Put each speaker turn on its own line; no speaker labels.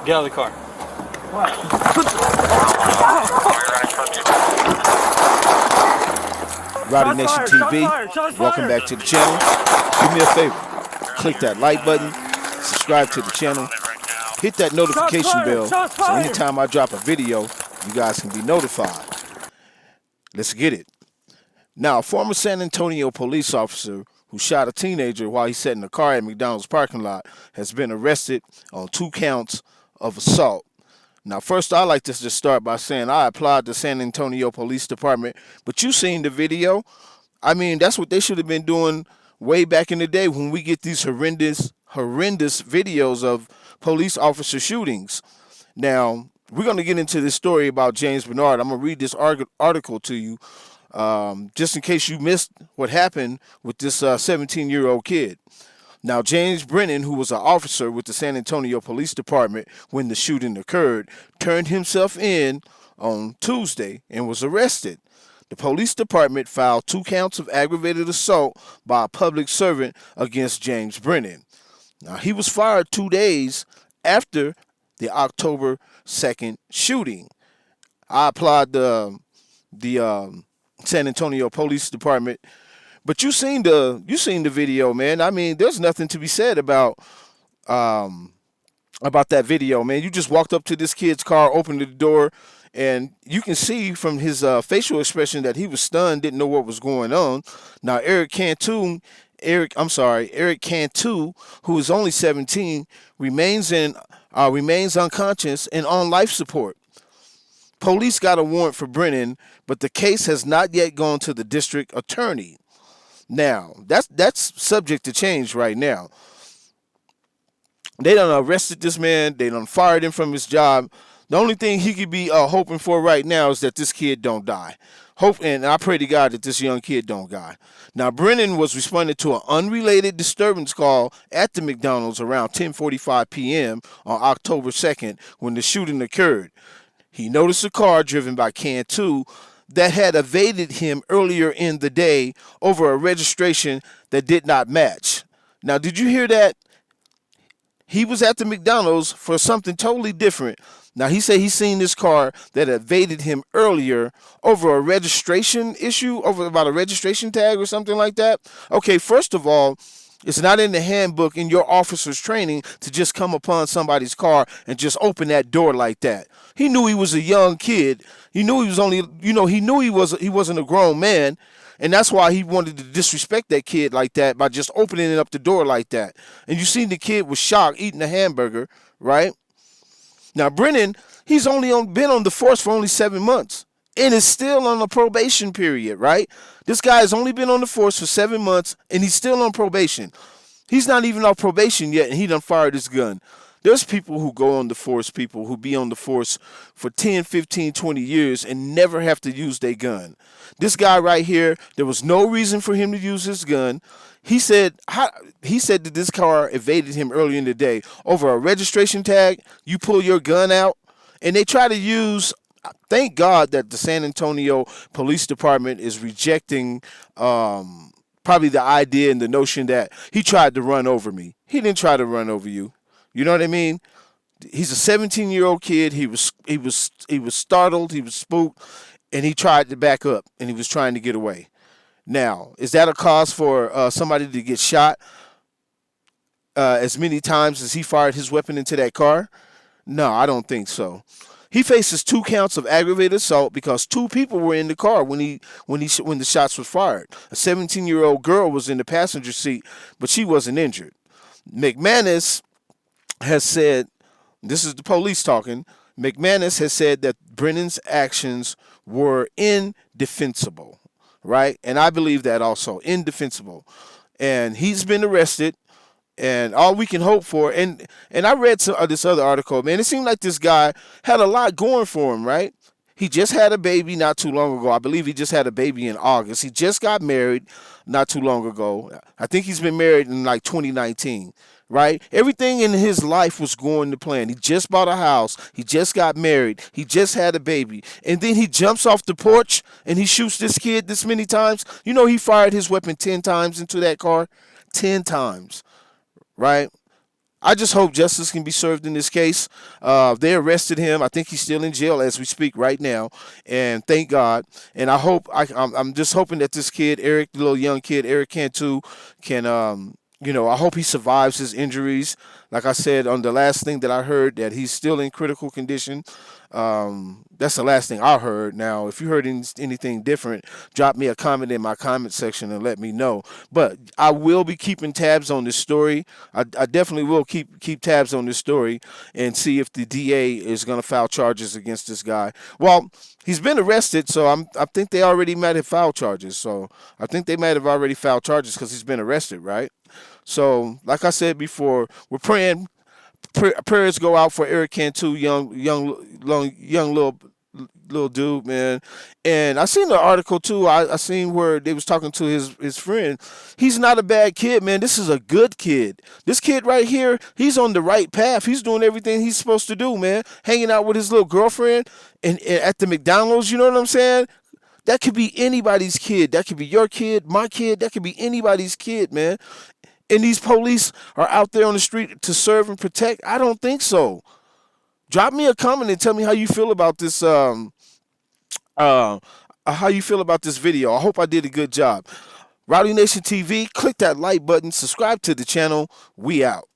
Get out of the car.
What?
Rowdy Nation TV, welcome back to the channel. Do me a favor, click that like button, subscribe to the channel, hit that notification bell so anytime I drop a video, you guys can be notified. Let's get it. Now, a former San Antonio police officer who shot a teenager while he sat in a car at McDonald's parking lot has been arrested on 2 counts of assault. Now, first, I'd like to just start by saying I applaud the San Antonio Police Department, but you seen the video. I mean, that's what they should have been doing way back in the day when we get these horrendous videos of police officer shootings. Now, we're going to get into this story about James Bernard. I'm going to read this article to you just in case you missed what happened with this 17-year-old kid. Now, James Brennan, who was an officer with the San Antonio Police Department when the shooting occurred, turned himself in on Tuesday and was arrested. The police department filed 2 counts of aggravated assault by a public servant against James Brennan. Now, he was fired 2 days after the October 2nd shooting. I applaud the San Antonio Police Department. But you seen the video, man. I mean, there's nothing to be said about that video, man. You just walked up to this kid's car, opened the door, and you can see from his facial expression that he was stunned, didn't know what was going on. Now, Eric Cantu, who is only 17, remains unconscious and on life support. Police got a warrant for Brennan, but the case has not yet gone to the district attorney. Now, that's subject to change right now. They done arrested this man. They done fired him from his job. The only thing he could be hoping for right now is that this kid don't die. And I pray to God that this young kid don't die. Now, Brennan was responding to an unrelated disturbance call at the McDonald's around 10:45 p.m. on October 2nd when the shooting occurred. He noticed a car driven by Cantu that had evaded him earlier in the day over a registration that did not match. Now, did you hear that? He was at the McDonald's for something totally different. Now, he said he's seen this car that evaded him earlier over a registration issue, about a registration tag or something like that. Okay, first of all, it's not in the handbook in your officer's training to just come upon somebody's car and just open that door like that. He knew he was a young kid. He knew he was only, he knew he wasn't a grown man, and that's why he wanted to disrespect that kid like that by just opening up the door like that. And you seen the kid was shocked eating a hamburger, right? Now, Brennan, he's been on the force for only 7 months and is still on a probation period, right? This guy has only been on the force for 7 months and he's still on probation. He's not even off probation yet and he done fired his gun. There's people who go on the force, people who be on the force for 10, 15, 20 years and never have to use their gun. This guy right here, there was no reason for him to use his gun. He said that this car evaded him earlier in the day over a registration tag. You pull your gun out, and they try to use. Thank God that the San Antonio Police Department is rejecting probably the idea and the notion that he tried to run over me. He didn't try to run over you. You know what I mean? He's a 17-year-old kid. He was startled. He was spooked, and he tried to back up, and he was trying to get away. Now, is that a cause for somebody to get shot as many times as he fired his weapon into that car? No, I don't think so. He faces 2 counts of aggravated assault because 2 people were in the car when the shots were fired. A 17-year-old girl was in the passenger seat, but she wasn't injured. McManus has said, this is the police talking, McManus has said that Brennan's actions were indefensible, right? And I believe that also, indefensible. And he's been arrested, and all we can hope for, and I read this other article, man, it seemed like this guy had a lot going for him, right? He just had a baby not too long ago. I believe he just had a baby in August. He just got married not too long ago. I think he's been married in like 2019. Right? Everything in his life was going to plan. He just bought a house. He just got married. He just had a baby. And then he jumps off the porch and he shoots this kid this many times. You know, he fired his weapon 10 times into that car. 10 times. Right? I just hope justice can be served in this case. They arrested him. I think he's still in jail as we speak right now, and thank God. And I hope I'm just hoping that this kid, Eric, the little young kid, Eric Cantu, can I hope he survives his injuries. Like I said on the last thing that I heard, that he's still in critical condition. That's the last thing I heard. Now, if you heard anything different, drop me a comment in my comment section and let me know. But I will be keeping tabs on this story. I definitely will keep tabs on this story and see if the DA is going to file charges against this guy. Well, he's been arrested, so I think they already might have filed charges. So I think they might have already filed charges because he's been arrested, right? So, like I said before, we're praying. Prayers go out for Eric Cantu, young little dude, man. And I seen the article too. I seen where they was talking to his friend. He's not a bad kid, man. This is a good kid. This kid right here, he's on the right path. He's doing everything he's supposed to do, man. Hanging out with his little girlfriend and at the McDonald's. You know what I'm saying? That could be anybody's kid. That could be your kid, my kid. That could be anybody's kid, man. And these police are out there on the street to serve and protect? I don't think so. Drop me a comment and tell me how you feel about this. Uh, how you feel about this video. I hope I did a good job. Rowdy Nation TV, click that like button, subscribe to the channel. We out.